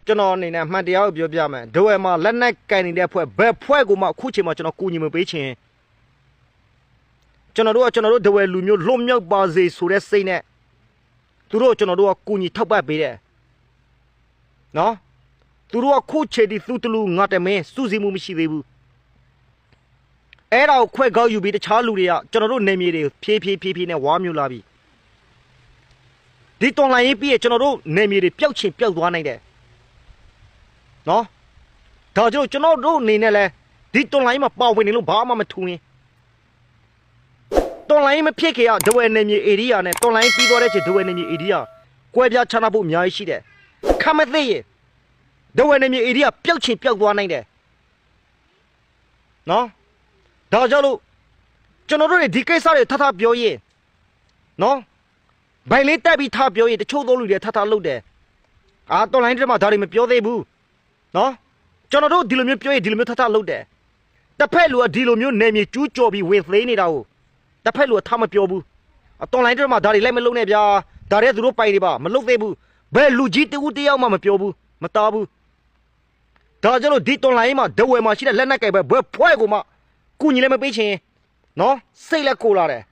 ကျွန်တော်အနေနဲ့မှန်တရားကိုပြောပြမယ်ဒဝဲမှာလက်နက်ကန်နေတဲ့ဖွဲ့ဘယ်ဖွဲ့ကိုမှအခုချိန်မှာကျွန်တော်ကူညီမပေးချင်ကျွန်တော်တို့ဒဝဲလူမျိုးလွတ်မြောက်ပါစေဆိုတဲ့စိတ်နဲ့သူတို့ကျွန်တော်တို့ကကူညီထောက်ပံ့ပေးတယ်နော်သူတို့ကခုချိန်ဒီသူတလူငါတမင်းစုစည်းမှုမရှိသေးဘူးအဲ့ဒါကိုခွဲကောက်ယူပြီးတခြားလူတွေကကျွန်တော်တို့နေမြေတွေဖြည်းဖြည်းနဲ့ဝါမျိုးလာပြီဒီတော်လိုင်းရေးပြီးကျွန်တော်တို့နေမြေတွေပျောက်ချင်ပျောက်သွားနိုင်တယ်နော်ဒါကြောင့်ကျွန်တော်တို့အနေနဲ့လဲဒီတော်လိုင်းမှာပါဝင်နေလို့ဘာမှမထူးရင်တော်လိုင်းမဖြစ်ခင်ကဒဝဲနေမြေဧရိယာနဲ့တော်လိုင်းပြီးသွားတဲ့ချိန်ဒဝဲနေမြေဧရိယာကွဲပြားခြားနားဖို့အများကြီးရှိတယ်ခမသိရင်ဒဝဲနေမြေဧရိယာပျောက်ချင်ပျောက်သွားနိုင်တယ်နော်ဒါကြောင့်လို့ကျွန်တော်တို့တွေဒီကိစ္စတွေထထပြောရင်နော်ဘိုင်လေးတက်ပြီးထပြောရင်တချို့သောလူတွေထထလုပ်တယ်အာတော်လိုင်းတွေမှာဒါတွေမပြောသေးဘူးနော်ကျွန်တော်တို့ဒီလိုမျိုးပြောရင်ဒီလိုမျိုးထထလုပ်တယ်တစ်ဖက်လူကဒီလိုမျိုးနေမြေကျူးကျော်ပြီးဝင်သေးနေတာကိုတစ်ဖက်လူကထမပြောဘူးတော်လိုင်းတွေမှာဒါတွေလိုက်မလုပ်နဲ့ဗျာဒါတွေသူတို့ပိုင်နေပါမလုပ်သေးဘူးဘယ်လူကြီးတူတယောက်မှမပြောဘူးမတော်ဘူးဒါကြောင့်လို့ဒီတော်လိုင်းမှာဒဝဲမှာရှိတဲ့လက်နက်ကဲပဲဘယ်ဖွဲ့ကိုမှကူညီလည်းမပေးချင်နော်စိတ်လည်းကိုလာတယ်